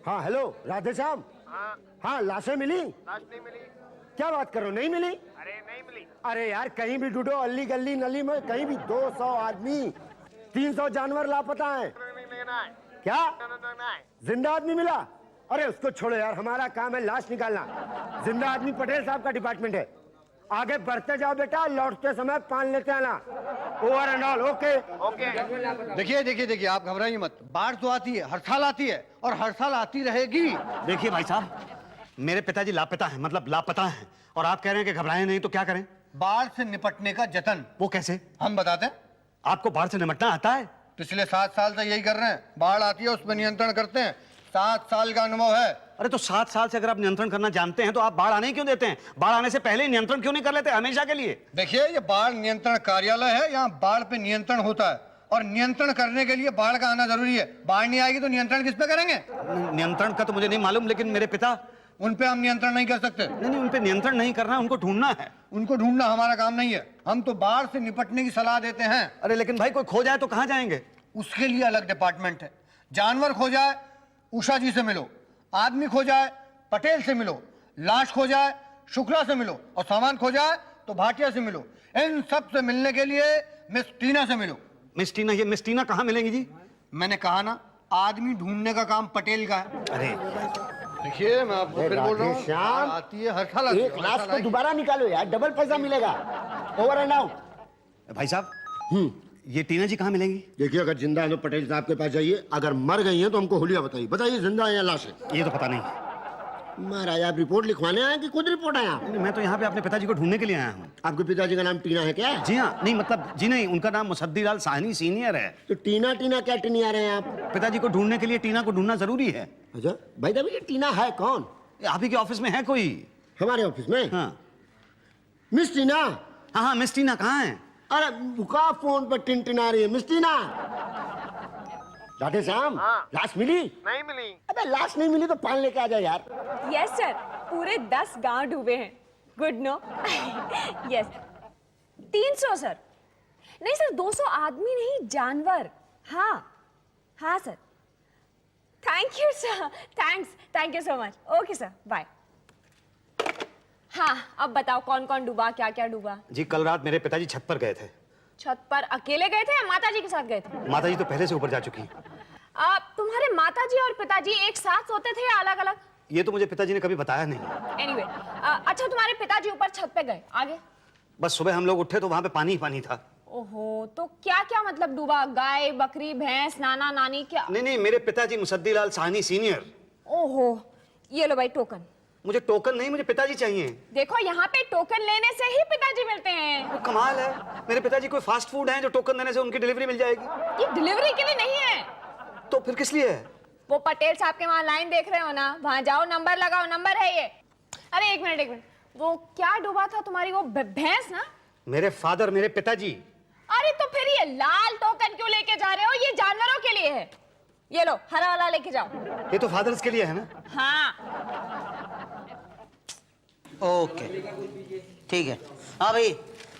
हाँ हेलो राधे श्याम। हाँ लाशें मिली? लाश नहीं मिली। क्या बात कर रहे हो, नहीं मिली? अरे नहीं मिली। अरे यार कहीं भी ढूंढो, अल्ली गली नली में कहीं भी 200 आदमी 300 जानवर लापता है। क्या जिंदा आदमी मिला? अरे उसको छोड़ो यार, हमारा काम है लाश निकालना। जिंदा आदमी पटेल साहब का डिपार्टमेंट है। आगे बढ़ते जाओ बेटा, लौटते समय पान लेते आना। Over and all okay. Okay. देखिए आप घबराइए मत। बाढ़ तो आती है, हर साल आती है और हर साल आती रहेगी। देखिए भाई साहब, मेरे पिताजी लापता हैं, मतलब लापता हैं, और आप कह रहे हैं कि घबराएं नहीं, तो क्या करें? बाढ़ से निपटने का जतन। वो कैसे? हम बताते हैं। आपको बाढ़ से निपटना आता है? पिछले 7 साल से यही कर रहे हैं। बाढ़ आती है उस पर नियंत्रण करते हैं। 7 साल का अनुभव है। अरे तो 7 साल से अगर आप नियंत्रण करना जानते हैं तो आप बाढ़ आने क्यों देते हैं? बाढ़ आने से पहले नियंत्रण क्यों नहीं कर लेते हमेशा के लिए? देखिए ये बाढ़ नियंत्रण कार्यालय है, यहाँ बाढ़ पे नियंत्रण होता है और नियंत्रण करने के लिए बाढ़ का आना जरूरी है। बाढ़ नहीं आएगी तो नियंत्रण किस पे करेंगे? नियंत्रण का तो मुझे नहीं मालूम, लेकिन मेरे पिता, उन पे हम नियंत्रण नहीं कर सकते। नहीं उन पे नियंत्रण नहीं करना, उनको ढूंढना है। उनको ढूंढना हमारा काम नहीं है। हम तो बाढ़ से निपटने की सलाह देते हैं। अरे लेकिन भाई कोई खो जाए तो कहाँ जाएंगे? उसके लिए अलग डिपार्टमेंट है। जानवर खो जाए उषा जी से मिलो, आदमी खो जाए पटेल से मिलो, लाश खो जाए शुक्ला से मिलो, और सामान खो जाए तो भाटिया से मिलो। इन सब से मिलने के लिए मिस टीना से मिलो। मिस टीना? ये मिस टीना कहाँ मिलेंगी जी? मैंने कहा ना, आदमी ढूंढने का काम पटेल का है। अरे देखिए मैं आपको फिर बोल रहा हूँ, श्याम, आती है हर साल। एक लाश को दोबारा निकालो यार, डबल पैसा मिलेगा। Over and out. भाई साहब, ये टीना जी कहाँ मिलेंगी? देखिए अगर जिंदा है तो पटेल साहब के पास जाइए, अगर मर गई हैं तो हमको हुलिया बताइए। बताइए जिंदा है या लाश है? ये तो पता नहीं। महाराज आप रिपोर्ट लिखवाने आए कि खुद रिपोर्ट आया? नहीं, मैं तो यहाँ पे अपने पिताजी को ढूंढने के लिए आया हूँ। आपके पिताजी का नाम टीना है क्या? जी हाँ, नहीं मतलब जी नहीं, उनका नाम मुसद्दीलाल साहनी सीनियर है। तो टीना टीना क्या टीनिया रहे हैं आप? पिताजी को ढूंढने के लिए टीना को ढूंढना जरूरी है। अच्छा भाई साहब, ये टीना है कौन? आप ही के ऑफिस में है कोई? हमारे ऑफिस में? हाँ मिस टीना? हाँ, मिस टीना कहाँ है? अरे बुका फोन पर टिनटिना रही है। मिस टीना, राधे श्याम, लाश मिली? नहीं मिली। अबे लाश नहीं मिली तो पान लेके आ जाए यार। यस सर, पूरे 10 गांव डूबे हैं। Good no. Yes 300 sir. नहीं सर, 200 आदमी नहीं, जानवर। हाँ हाँ sir. Thank you sir, thank you so much. Okay sir, bye. हाँ अब बताओ कौन कौन डूबा, क्या क्या डूबा? जी कल रात मेरे पिताजी छत पर गए थे। छत पर अकेले गए थे या माताजी के साथ गए थे? माताजी तो पहले से ऊपर जा चुकी हैं। तुम्हारे माताजी और पिताजी एक साथ सोते थे या अलग अलग? ये तो मुझे पिताजी ने कभी बताया नहीं। एनीवे, अच्छा तुम्हारे पिताजी ऊपर छत पे गए, आगे? बस सुबह हम लोग उठे तो वहां पे पानी ही पानी था। ओहो, तो क्या क्या मतलब डूबा? गाय, बकरी, भैंस, नाना नानी, क्या? नहीं, मेरे पिताजी मुसद्दीलाल साहनी सीनियर। ओहो, ये लो भाई टोकन। मुझे टोकन नहीं, मुझे पिताजी चाहिए। देखो यहाँ पे टोकन लेने से ही पिताजी मिलते हैं। वो कमाल है, मेरे पिताजी कोई फास्ट फूड है जो टोकन देने से उनकी डिलीवरी मिल जाएगी? ये डिलीवरी के लिए नहीं है। तो फिर किस लिए है? वो पटेल साहब के वहाँ लाइन देख रहे हो ना, वहाँ जाओ, नंबर लगाओ, नंबर है ये। अरे एक मिनट, वो क्या डूबा था तुम्हारी? वो भैंस ना? मेरे फादर, मेरे पिताजी। अरे तो फिर ये लाल टोकन क्यों लेके जा रहे हो? ये जानवरों के लिए है। ये लो हरा वाला लेके जाओ। ये तो फादर्स के लिए है ना? हाँ ओके ठीक है। हाँ भाई,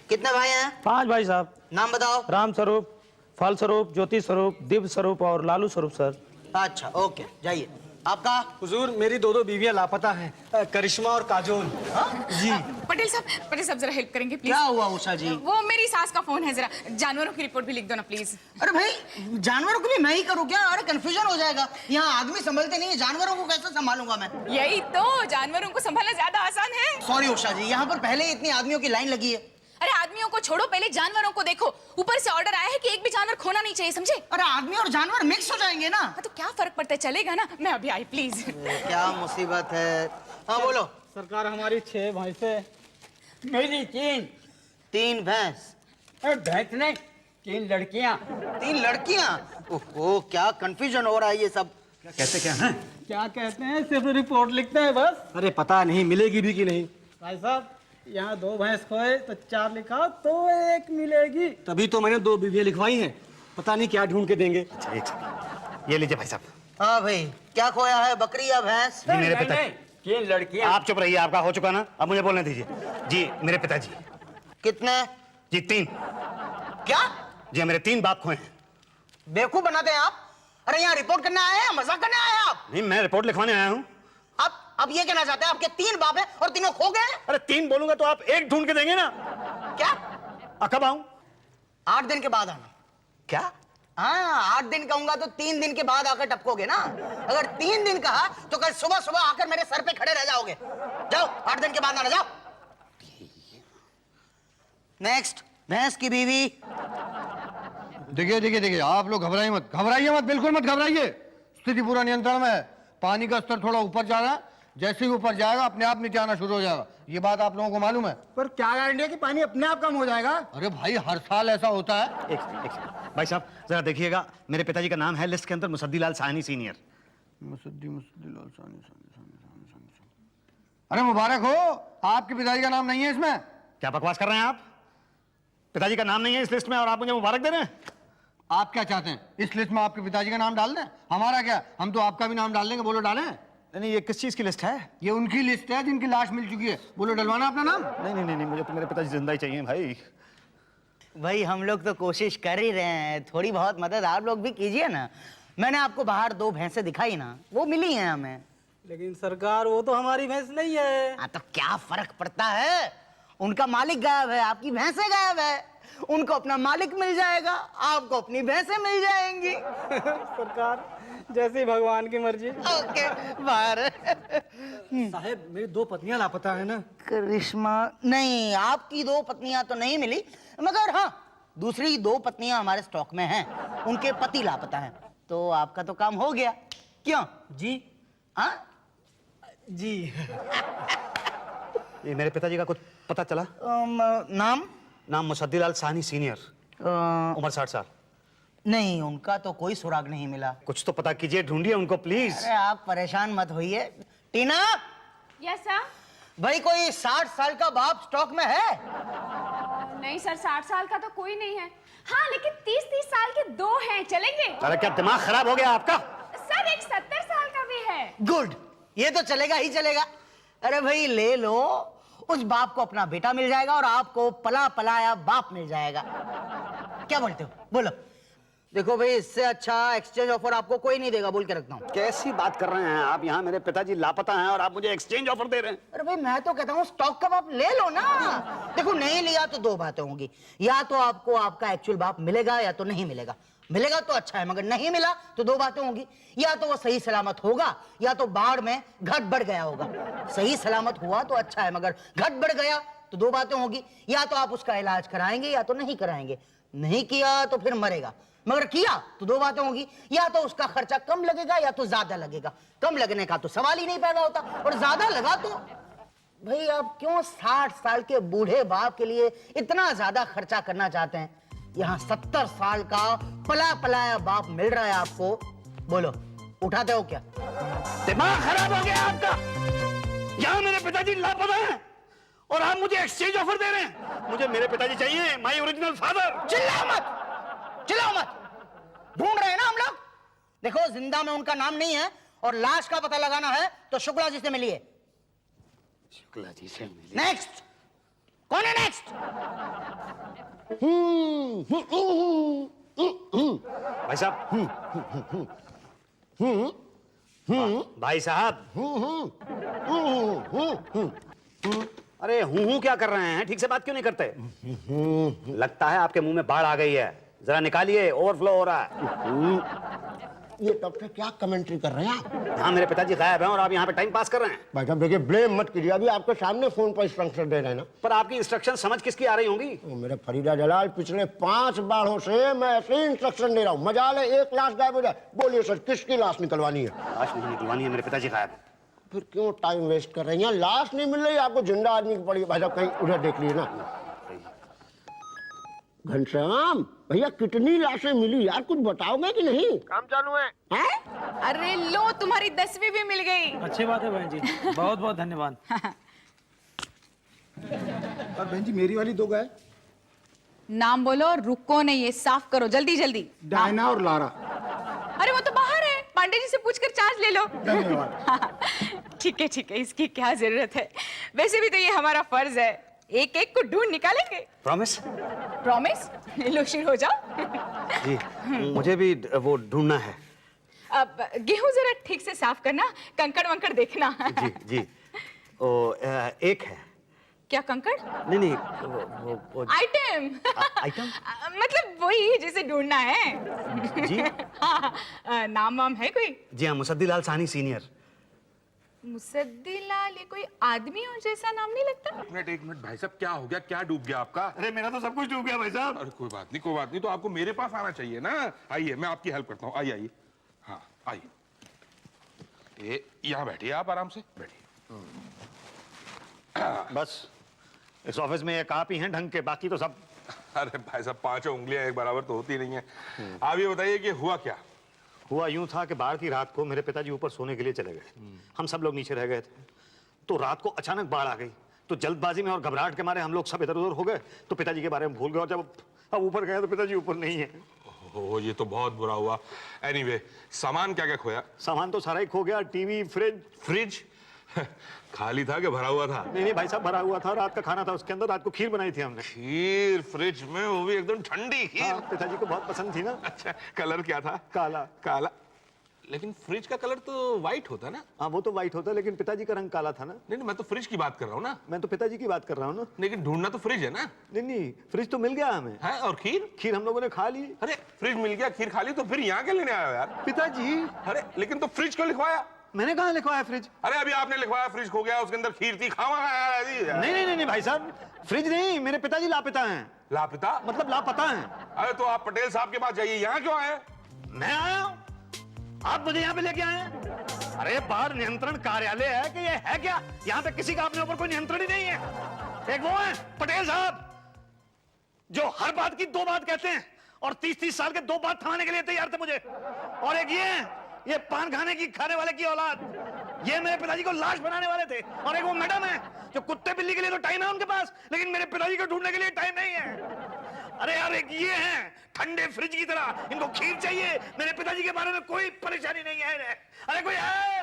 कितने भाई हैं? 5 भाई साहब। नाम बताओ। राम स्वरूप, फल स्वरूप, ज्योति स्वरूप, दिव्य स्वरूप और लालू स्वरूप सर। अच्छा ओके, जाइए। आपका? हुजूर मेरी 2 बीवियां लापता हैं, करिश्मा और काजोल। जी पटेल साहब जरा हेल्प करेंगे प्लीज? क्या हुआ उषा जी? वो मेरी सास का फोन है, जरा जानवरों की रिपोर्ट भी लिख दो ना प्लीज। अरे भाई जानवरों को भी मैं ही करूँ क्या? अरे कंफ्यूजन हो जाएगा। यहाँ आदमी संभलते नहीं है, जानवरों को कैसे संभालूंगा मैं? यही तो, जानवरों को संभालना ज्यादा आसान है। सॉरी उषा जी, यहाँ पर पहले ही इतनी आदमियों की लाइन लगी है। अरे आदमियों को छोड़ो, पहले जानवरों को देखो। ऊपर से ऑर्डर आया है कि एक भी जानवर खोना नहीं चाहिए, समझे? अरे आदमी और जानवर मिक्स हो जाएंगे ना। हाँ तो क्या फर्क पड़ता है, चलेगा ना। मैं अभी आई प्लीज। क्या मुसीबत है। हाँ बोलो। सरकार हमारी 6 भैंसे। मेरी 3 भैंस। भैंस नहीं, 3 लड़कियां। 3 लड़कियां? ओहो, क्या कंफ्यूजन हो रहा है ये सब। कैसे क्या है? क्या कहते हैं, सिर्फ रिपोर्ट लिखते हैं बस। अरे पता नहीं मिलेगी भी कि नहीं। भाई साहब यहाँ 2 भैंस खोए तो 4 लिखा तो 1 मिलेगी। तभी तो मैंने 2 बीवियां लिखवाई हैं, पता नहीं क्या ढूंढ के देंगे। अच्छा एक सेकंड, ये लीजिए भाई साहब। हाँ भाई, क्या खोया है, बकरी या भैंस? जी मेरे पिता। 3 लड़कियां। आप चुप रहिए, आपका हो चुका ना, अब मुझे बोलने दीजिए। जी मेरे पिताजी। कितने? जी 3। क्या? जी मेरे 3 बाप खोए हैं। बेवकूफ बनाते हैं आप। अरे यहाँ रिपोर्ट करने आए हैं, मजाक करने आए हैं आप? नहीं, मैं रिपोर्ट लिखवाने आया हूँ। अब ये कहना चाहते हैं आपके 3 बाप हैं और तीनों खो गए? अरे 3 बोलूंगा तो आप 1 ढूंढ के देंगे ना। क्या? कब आऊं? 8 दिन के बाद आना। क्या? हाँ, 8 दिन कहूंगा तो 3 दिन के बाद आकर टपकोगे ना। अगर 3 दिन कहा तो कल सुबह सुबह आकर मेरे सर पे खड़े रह जाओगे। जाओ, 8 दिन के बाद आना, जाओ। नेक्स्ट, भैंस की बीवी। देखिए देखिए देखिए, आप लोग घबराइए मत, घबराइए मत, बिल्कुल मत घबराइए। स्थिति पूरा नियंत्रण में है। पानी का स्तर थोड़ा ऊपर जा रहा है, जैसे ही ऊपर जाएगा अपने आप नीचे आना शुरू हो जाएगा। ये बात आप लोगों को मालूम है? पर क्या गारंटी है कि पानी अपने आप कम हो जाएगा? अरे भाई, हर साल ऐसा होता है। एक सेकंड। भाई साहब जरा देखिएगा, मेरे पिताजी का नाम है लिस्ट के अंदर मुसद्दी लाल साहनी सीनियर। अरे मुबारक हो, आपके पिताजी का नाम नहीं है इसमें। क्या बकवास कर रहे हैं आप? पिताजी का नाम नहीं है इस लिस्ट में और आप मुझे मुबारक दे रहे हैं? आप क्या चाहते हैं, इस लिस्ट में आपके पिताजी का नाम डाल दें? हमारा क्या, हम तो आपका भी नाम डाल देंगे। बोलो डालें? नहीं, ये किस चीज की लिस्ट है? ये उनकी लिस्ट है जिनकी लाश मिल चुकी है। बोलो डलवाना अपना नाम? नहीं नहीं नहीं, मुझे तो मेरे पिताजी जिंदा ही चाहिए भाई। भाई हम लोग तो कोशिश कर ही रहे हैं, थोड़ी बहुत मदद आप लोग भी कीजिए ना। मैंने आपको बाहर 2 भैंसें दिखाई ना, वो मिली हैं हमें। लेकिन सरकार वो तो हमारी भैंस नहीं है। हाँ, तो क्या फर्क पड़ता है? उनका मालिक गायब है, आपकी भैंसें गायब है। उनको अपना मालिक मिल जाएगा, आपको अपनी भैंसें मिल जाएंगी। सरकार जैसे ही भगवान की मर्जी। ओके, बाहर। साहब मेरी 2 पत्नियां लापता है ना। करिश्मा नहीं, आपकी 2 पत्नियां तो नहीं मिली, मगर हाँ दूसरी 2 पत्नियां हमारे स्टॉक में हैं, उनके पति लापता हैं। तो आपका तो काम हो गया। क्यों जी? हाँ जी। ये मेरे पिताजी का कुछ पता चला? नाम? नाम मुसद्दी लाल साहनी सीनियर, उम्र 60 साल। नहीं, उनका तो कोई सुराग नहीं मिला। कुछ तो पता कीजिए, ढूंढिए उनको प्लीज। अरे आप परेशान मत होइए। टीना, यस सर। भाई कोई 60 साल का बाप स्टॉक में है? नहीं सर, 60 साल का तो कोई नहीं है। हाँ, लेकिन 30-30 साल के 2 हैं, चलेंगे? अरे क्या दिमाग खराब हो गया आपका? सर एक 70 साल का भी है। गुड, ये तो चलेगा ही चलेगा। अरे भाई ले लो, उस बाप को अपना बेटा मिल जाएगा और आपको पला पलाया बाप मिल जाएगा। क्या बोलते हो, बोलो? देखो भाई, इससे अच्छा एक्सचेंज ऑफर आपको कोई नहीं देगा, बोल के रखता हूँ। कैसी बात कर रहे हैं आप? यहाँ मेरे पिताजी लापता हैं और आप मुझे एक्सचेंज ऑफर दे रहे हैं? अरे भाई मैं तो कहता हूँ स्टॉक का बाप ले लो ना। देखो नहीं लिया तो 2 बातें होंगी, या तो आपको आपका एक्चुअल बाप मिलेगा या तो नहीं मिलेगा। मिलेगा तो अच्छा है, मगर नहीं मिला तो 2 बातें होंगी, या तो वो सही सलामत होगा या तो बाढ़ में घट बढ़ गया होगा। सही सलामत हुआ तो अच्छा है, मगर घट बढ़ गया तो 2 बातें होंगी, या तो आप उसका इलाज कराएंगे या तो नहीं कराएंगे। नहीं किया तो फिर मरेगा, मगर किया तो 2 बातें होंगी, या तो उसका खर्चा कम लगेगा या तो ज्यादा लगेगा। कम लगने का तो सवाल ही नहीं पैदा होता, और ज्यादा लगा तो भाई आप क्यों 60 साल के बूढ़े बाप के लिए इतना ज्यादा खर्चा करना चाहते हैं? यहाँ 70 साल का पला पलाया बाप मिल रहा है आपको। बोलो, उठाते हो क्या? दिमाग खराब हो गया आपका? यहाँ मेरे पिताजी लापता हैं और आप मुझे एक्सचेंज ऑफर दे रहे हैं? मुझे मेरे पिताजी चाहिए, माय ओरिजिनल फादर। चिल्लाओ मत, चिल्लाओ मत। ढूंढ रहे हैं ना हम लोग। देखो जिंदा में उनका नाम नहीं है और लाश का पता लगाना है तो शुक्ला जी से मिलिए। शुक्ला जी से मिलिए। नेक्स्ट, कौन है नेक्स्ट? भाई साहब, भाई साहब, अरे हूं क्या कर रहे हैं? ठीक से बात क्यों नहीं करते? लगता है आपके मुंह में बाढ़ आ गई है, जरा निकालिए, ओवरफ्लो हो रहा है। ये डॉक्टर क्या कमेंट्री कर रहे हैं आप? हाँ, मेरे पिताजी गायब हैं और आप यहाँ पे टाइम पास कर रहे हैं। भाई साहब देखिए, ब्लेम मत कीजिए, अभी आपके सामने फोन पर इंस्ट्रक्शन दे रहे हैं ना। पर आपकी इंस्ट्रक्शन समझ किसकी आ रही होंगी? ओ मेरे फरीदा जलाल, पिछले 5 बाढ़ों से मैं ऐसे ही इंस्ट्रक्शन दे रहा हूँ। मजाल है 1 लाश गायब हो जाए। बोलिए सर, किसकी लाश निकलवानी है? लाश नहीं निकलवानी है, मेरे पिताजी गायब हैं। फिर क्यों टाइम वेस्ट कर रहे हैं? यहाँ लाश नहीं मिल रही, आपको जिंदा आदमी की पड़ी। भाई साहब कहीं उधर देख लीजिए ना। घनश्याम भैया, कितनी लाशें मिली यार, कुछ बताओगे कि नहीं? काम चालू है। हैं? अरे लो, तुम्हारी 10वीं भी मिल गई। अच्छी बात है बहन जी, बहुत बहुत धन्यवाद। और बहन जी मेरी वाली 2 गाय? नाम बोलो, रुको नहीं, ये साफ करो जल्दी जल्दी। डायना और लारा। अरे वो तो बाहर है, पांडे जी से पूछकर चार्ज ले लो। धन्यवाद। ठीक है ठीक है, इसकी क्या जरूरत है? वैसे भी तो ये हमारा फर्ज है, एक एक को ढूंढ निकालेंगे। प्रॉमिस? प्रॉमिस? लो शुरू हो जाओ। जी, मुझे भी वो ढूंढना है। अब गेहूं जरा ठीक से साफ करना, कंकड़ वंकड़ देखना। जी जी। ओ एक है। क्या कंकड़? नहीं नहीं वो आइटम। आइटम? मतलब वही जिसे ढूंढना है। जी। हाँ, नाम वाम है कोई? जी हाँ, मुसद्दी लाल सानी सीनियर। मुसद्दी लाल, ये कोई आदमी और जैसा नाम नहीं लगता? एक मिनट भाई साहब, क्या हो गया, क्या डूब गया आपका? अरे मेरा तो सब कुछ डूब गया भाई साहब। अरे कोई बात नहीं, कोई बात नहीं, तो आपको मेरे पास आना चाहिए ना। आइए, मैं आपकी हेल्प करता हूँ। आइए आइए, हाँ आइए, ये यहाँ बैठिए, आप आराम से बैठिए। बस इस ऑफिस में एक आप ही हैं ढंग के, बाकी तो सब। अरे भाई साहब, पांचों उंगलियां एक बराबर तो होती नहीं है। आप ये बताइए कि हुआ क्या? हुआ यूं था कि बाढ़ की रात को मेरे पिताजी ऊपर सोने के लिए चले गए। हम सब लोग नीचे रह गए थे। तो रात को अचानक बाढ़ आ गई, तो जल्दबाजी में और घबराहट के मारे हम लोग सब इधर उधर हो गए, तो पिताजी के बारे में भूल गए। और जब अब ऊपर गए तो पिताजी ऊपर नहीं है। ओह, ये तो बहुत बुरा हुआ। एनीवे, सामान क्या क्या खोया? सामान तो सारा ही खो गया, टीवी, फ्रिज। फ्रिज खाली था कि भरा हुआ था? नहीं भाई साहब, भरा हुआ था। रात का खाना था उसके अंदर, रात को खीर बनाई थी हमने। खीर फ्रिज में, वो भी एकदम ठंडी खीर? हाँ, पिताजी को बहुत पसंद थी ना। अच्छा, कलर क्या था? काला। काला? लेकिन फ्रिज का कलर तो वाइट होता ना? हाँ वो तो वाइट होता, लेकिन पिताजी का रंग काला था ना। नहीं, मैं तो फ्रिज की बात कर रहा हूँ ना। मैं तो पिताजी की बात कर रहा हूँ ना। लेकिन ढूंढना तो फ्रिज है ना? नहीं, फ्रिज तो मिल गया हमें। है, और खीर? खीर हम लोगों ने खा ली। अरे फ्रिज मिल गया, खीर खा ली, तो फिर यहाँ क्या लेने आया हो यार? पिताजी। अरे लेकिन तो फ्रिज क्यों लिखवाया? मैंने कहाँ लिखवाया फ्रिज? अरे अभी आपने लिखवाया फ्रिज खो गया, उसके अंदर खीर थी, खावा यार। नहीं भाई साहब, फ्रिज नहीं, मेरे पिताजी लापता हैं। लापता? मतलब लापता हैं। अरे तो आप पटेल साहब के पास जाइए, यहाँ क्यों आए? मैं आया हूँ, आप मुझे यहाँ पे लेके आए हैं। अरे बाढ़ नियंत्रण कार्यालय है कि ये है क्या? यहाँ पे किसी का अपने ऊपर कोई नियंत्रण ही नहीं है। एक वो है पटेल साहब, जो हर बात की दो बात कहते हैं और 30-30 साल के दो बात थाने के लिए तैयार थे मुझे। और एक ये पान खाने वाले की औलाद, ये मेरे पिताजी को लाश बनाने वाले थे। और एक वो मैडम है, जो कुत्ते बिल्ली के लिए तो टाइम है उनके पास, लेकिन मेरे पिताजी को ढूंढने के लिए टाइम नहीं है। अरे यार, एक ये है ठंडे फ्रिज की तरह, इनको खीर चाहिए। मेरे पिताजी के बारे में कोई परेशानी नहीं है इन्हें। अरे कोई है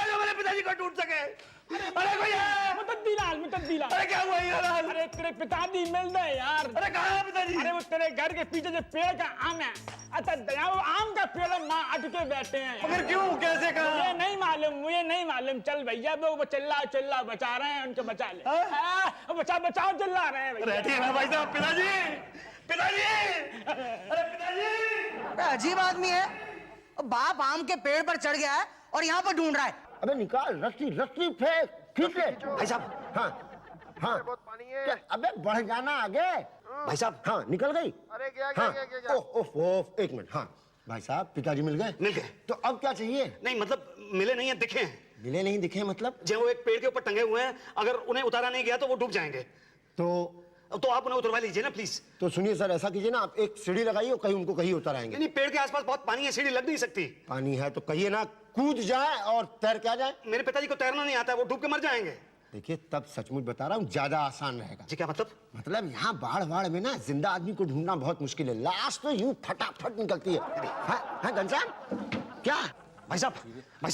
जो मेरे पिताजी को ढूंढ सके? अरे कोई है? मुतद्दीलाल। अरे क्या हुआ यार? अरे तेरे पिताजी मिल गए यार। अरे कहाँ है पिताजी? अरे वो तेरे घर के पीछे जो पेड़ का आम है, अच्छा दया, वो आम का पेड़ माँ अटके बैठे हैं। मगर क्यों, कैसे, कहाँ? मुझे नहीं मालूम। चल भैया, वो चिल्ला बचा रहे हैं, उनको बचा ले। बचाओ चिल्ला रहे हैं भैया। बैठिए ना भाई साहब। पिताजी। अरे पिताजी। अजीब आदमी है, बाप आम के पेड़ पर चढ़ गया है और यहाँ पर ढूंढ रहा है। अबे निकाल, रस्सी फेंक, खींच ले। भाई साहब। हाँ बहुत पानी है। क्या? अबे बढ़ जाना आगे। भाई साहब। हाँ निकल गई। अरे गया हाँ गया। ओफ, एक मिनट। हाँ भाई साहब, पिताजी मिल गए? मिल गए। तो अब क्या चाहिए? नहीं मतलब मिले नहीं है, दिखे हैं। मिले नहीं दिखे मतलब? जो वो एक पेड़ के ऊपर टंगे हुए हैं, अगर उन्हें उतारा नहीं गया तो वो डूब जाएंगे। तो आप उन्हें उतरवा लीजिए ना प्लीज। तो सुनिए सर, ऐसा कीजिए ना, आप एक सीढ़ी लगाइए और कहीं उनको कहीं उतर आएंगे। नहीं, पेड़ के आसपास बहुत पानी है, सीढ़ी लग नहीं सकती। पानी है तो कहिए ना, कूद जाए और तैर के आ जाए। मेरे पिताजी को तैरना नहीं आता है, वो डूब के मर जाएंगे। देखिए, तब सचमुच बता रहा हूँ, ज्यादा आसान रहेगा। जी क्या मतलब? मतलब यहाँ बाढ़ में ना जिंदा आदमी को ढूंढना बहुत मुश्किल है, लाश तो यूं फटाफट निकलती है। हाँ घनश्याम, क्या? भाई साहब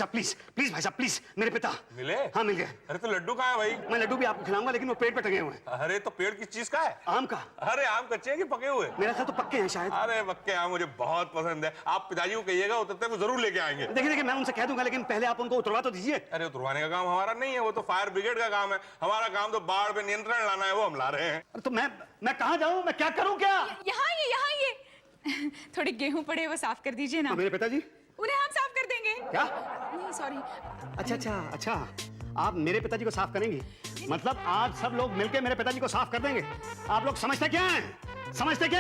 प्लीज भाई साहब प्लीज, मेरे पिता मिले? हाँ मिल गए। अरे तो लड्डू कहाँ है भाई? मैं लड्डू भी आपको खिलाऊंगा, लेकिन वो पेड़ पे टंगे हुए हैं। अरे तो पेड़ किस चीज का है? आम का। अरे आम कच्चे हैं कि पके हुए? मेरा ख्याल तो पक्के हैं शायद। अरे पक्के आम मुझे बहुत पसंद है। आप पिताजी को कहिएगा, उतरते वो जरूर लेके आएंगे। देखिए मैं उनसे कह दूंगा, लेकिन पहले आप उनको उतरवा तो दीजिए। अरे उतरवाने का काम हमारा नहीं है, वो तो फायर ब्रिगेड का काम है। हमारा काम तो बाढ़ पे नियंत्रण लाना है, वो हम ला रहे हैं। तो मैं कहाँ जाऊँ, मैं क्या करूँ? क्या यहाँ ये थोड़े गेहूं पड़े, वो साफ कर दीजिए ना। मेरे पिताजी? उन्हें हम साफ कर देंगे। क्या? नहीं सॉरी। अच्छा, आप मेरे पिताजी को साफ करेंगी? मतलब आज सब लोग मिलके मेरे पिताजी को साफ कर देंगे? आप लोग समझते क्या हैं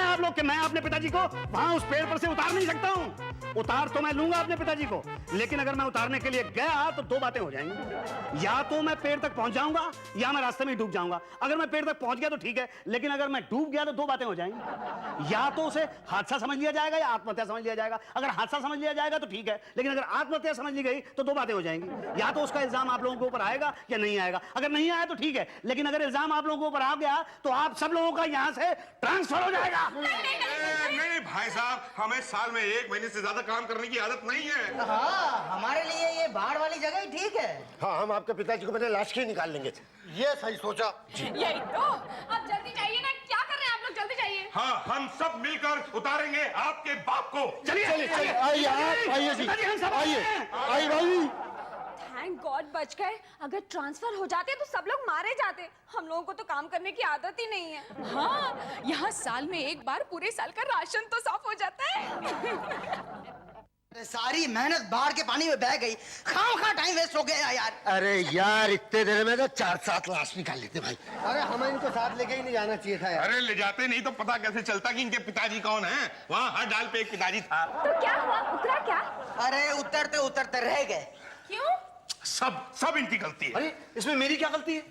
आप लोग कि मैं अपने पिताजी को वहां उस पेड़ पर से उतार नहीं सकता हूं? उतार तो मैं लूंगा अपने पिताजी को, लेकिन अगर मैं उतारने के लिए गया तो दो बातें हो जाएंगी। या तो मैं पेड़ तक पहुंच जाऊंगा या मैं रास्ते में डूब जाऊंगा। अगर मैं पेड़ तक पहुंच गया तो ठीक है, लेकिन अगर मैं डूब गया तो दो बातें हो जाएंगी। या तो उसे हादसा समझ लिया जाएगा या आत्महत्या समझ लिया जाएगा। अगर हादसा समझ लिया जाएगा तो ठीक है, लेकिन अगर आत्महत्या समझ ली गई तो दो बातें हो जाएंगी। या तो उसका इल्जाम आप लोगों के ऊपर आएगा या नहीं आएगा। अगर नहीं आया तो ठीक है, लेकिन अगर इल्जाम आप लोगों के ऊपर आ गया तो आप सब लोगों का यहां से ट्रांसफर हो जाएगा। नहीं भाई साहब, हमें साल में 1 महीने से ज्यादा काम करने की आदत नहीं है। हाँ, हमारे लिए ये बाढ़ वाली जगह ही ठीक है। हाँ, हम आपके पिताजी को पहले लाश के निकाल लेंगे। ये सही सोचा। यही तो। आप जल्दी जाइए ना, क्या कर रहे हैं आप लोग? जल्दी जाइए। हाँ, हम सब मिलकर उतारेंगे आपके बाप को। चलिए आइए आप। आइए जी, पिताजी हम सब आइए, हैं। आइए भाई। थैंक गॉड बच गए। अगर ट्रांसफर हो जाते तो सब लोग मारे जाते। हम लोगों को तो काम करने की आदत ही नहीं है। हाँ, यहाँ साल में एक बार पूरे साल का राशन तो साफ हो जाता है। सारी मेहनत बाढ़ के पानी में बह गई, खाओ टाइम वेस्ट हो गया यार। अरे यार इतने देर में तो 4-7 लाश निकाल लेते भाई। अरे हमें इनको साथ लेके ही नहीं जाना चाहिए था यार। अरे ले जाते नहीं तो पता कैसे चलता कि इनके पिताजी कौन हैं? वहाँ हर डाल पे एक पिताजी था। तो क्या हुआ, उतरा क्या? अरे उतरते उतरते रह गए। क्यों? सब इनकी गलती है। अरे इसमें मेरी क्या गलती है?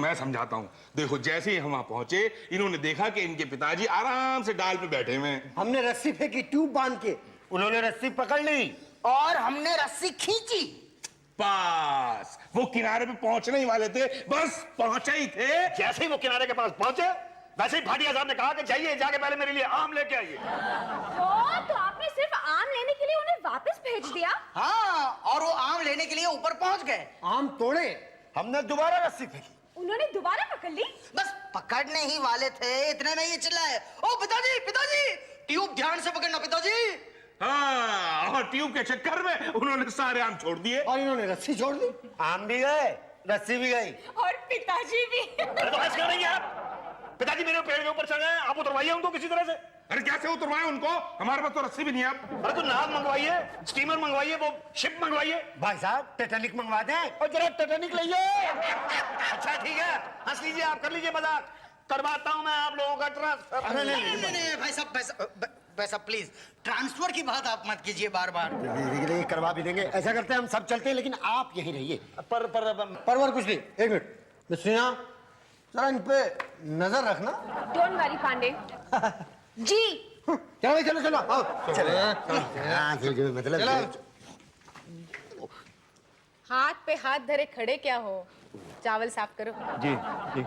मैं समझाता हूँ। देखो जैसे ही हम वहाँ पहुंचे, इन्होंने देखा कि इनके पिताजी आराम से डाल पे बैठे हुए हैं। हमने रस्सी फेंकी ट्यूब बांध के, उन्होंने रस्सी पकड़ ली और हमने रस्सी खींची। बस वो किनारे पे पहुंचने ही वाले थे, बस पहुंचे ही थे। जैसे ही वो किनारे के पास पहुंचे, वैसे ही भाटिया साहब ने कहा कि जाइए जाके पहले मेरे लिए आम लेके आइए। तो आपने सिर्फ आम लेने के लिए उन्हें वापस भेज दिया? हाँ, और वो आम लेने के लिए ऊपर पहुंच गए। आम तोड़े, हमने दोबारा रस्सी फेंकी। उन्होंने दोबारा पकड़ ली? बस पकड़ने ही वाले थे, इतने में ये चिल्लाए, ओ पिताजी पिताजी, ट्यूब ध्यान से पकड़ना पिताजी। हाँ, और ट्यूब के चक्कर में उन्होंने सारे आम छोड़ दिए और इन्होंने रस्सी छोड़ दी। आम भी गए, रस्सी भी गई। और पिताजी भी। अरे तो ऐसे क्यों नहीं आप? पिताजी मेरे पेड़ के ऊपर चढ़ गए, आप उतरवाइए उनको किसी तरह से। अरे कैसे उतरवाए उनको? हमारे पास तो रस्सी भी नहीं है अब। अरे तो नाव मंगवाइए, स्टीमर मंगवाइए, वो शिप मंगवाइए। भाई साहब टिटैनिक मंगवा दें और जरा टिटैनिक लाइए। अच्छा ठीक है, हंस लीजिए, आप कर लीजिए मजाक, करवाता हूं मैं आप लोगों का ट्रांसफर। अरे नहीं भाई साहब प्लीज, ट्रांसफर की बात आप मत कीजिए बार बार। नहीं करवा भी देंगे। ऐसा करते हैं हम सब चलते हैं, लेकिन आप यहीं रहिए। परवर कुछ नहीं, एक मिनट मिस्ट्रिया, जरा इन पे नजर रखना। Don't worry Pandey ji. चलो भाई, चलो चलो आओ। चलो मतलब हाथ पे हाथ धरे खड़े क्या हो? चावल साफ करो। जी जी।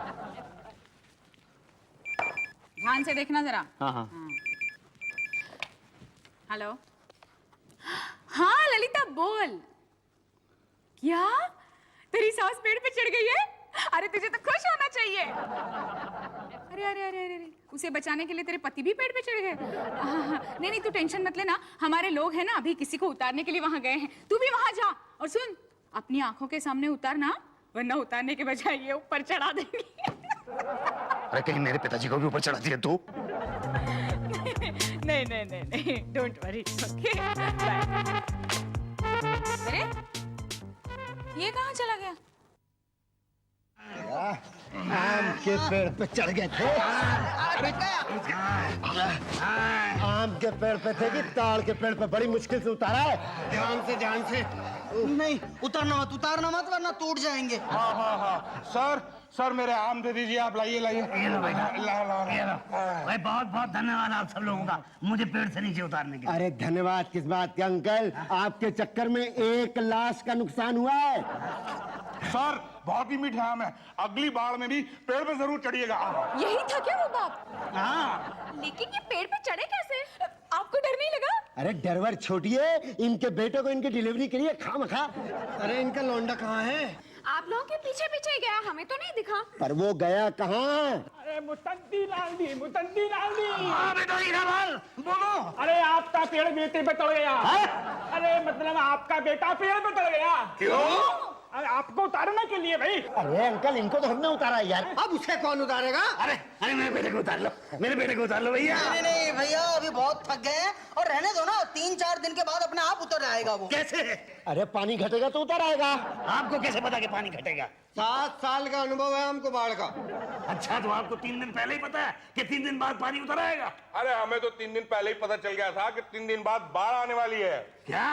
ध्यान से देखना जरा। हाँ। हेलो। हाँ ललिता बोल। क्या तेरी सास पेड़ पे चढ़ गई है? अरे तुझे तो खुश होना चाहिए। अरे अरे अरे अरे उसे बचाने के लिए तेरे पति भी पेड़ पे चढ़ गए? हाँ। नहीं तू टेंशन मत लेना, हमारे लोग हैं ना अभी किसी को उतारने के लिए वहां गए हैं। तू भी वहां जा और सुन, अपनी आंखों के सामने उतारना, वरना उतारने के बजाय ये ऊपर चढ़ा देंगे। अरे कहीं मेरे पिताजी को भी ऊपर चढ़ा दिया तू? नहीं डोंट वरी। Okay bye. अरे ये कहाँ चला गया? आम के पेड़ पे चढ़ गए थे। आम के पेड़ पे थे कि ताड़ के पेड़ पे? बड़ी मुश्किल से उतारा है। ध्यान से। नहीं उतारना मत वरना टूट जाएंगे। हाँ सर मेरे आम दे दीजिए, आप लाइए। भाई बहुत बहुत धन्यवाद आप सब लोगों का मुझे पेड़ से नीचे उतारने के लिए। अरे धन्यवाद किस बात के अंकल, आपके चक्कर में 1 लाश का नुकसान हुआ है। सर बहुत ही मीठा आम है, अगली बार में भी पेड़ पे जरूर चढ़िएगा। यही था क्या वो बात? हाँ। लेकिन ये पेड़ पे चढ़े कैसे? आपको डर नहीं लगा? अरे डरवर छोड़िए, इनके बेटे को इनकी डिलीवरी के लिए खामखा। अरे इनका लौंडा कहाँ है? आप लोगों के पीछे पीछे गया, हमें तो नहीं दिखा। पर वो गया कहाँ? अरे मुतंदी लाल दी। बोलो। अरे आपका पेड़ बेटे पे चढ़ गया। अरे मतलब आपका बेटा पेड़ पे चढ़ गया। क्यों? अरे आपको उतारने के लिए भाई। अरे अंकल इनको तो हमने उतारा है यार। अब उसे कौन उतारेगा? अरे मेरे बेटे को उतार लो, मेरे बेटे को उतार लो भैया। नहीं भैया, अभी बहुत थक गए हैं और रहने दो ना, 3-4 दिन के बाद अपने आप उतर आएगा वो। कैसे? अरे पानी घटेगा तो उतर आएगा। आपको कैसे पता कि पानी घटेगा? 7 साल का अनुभव है हमको बाढ़ का। अच्छा तो आपको 3 दिन पहले ही पता है कि 3 दिन बाद पानी उतर आएगा? अरे हमें तो 3 दिन पहले ही पता चल गया था कि 3 दिन बाद बाढ़ आने वाली है। क्या?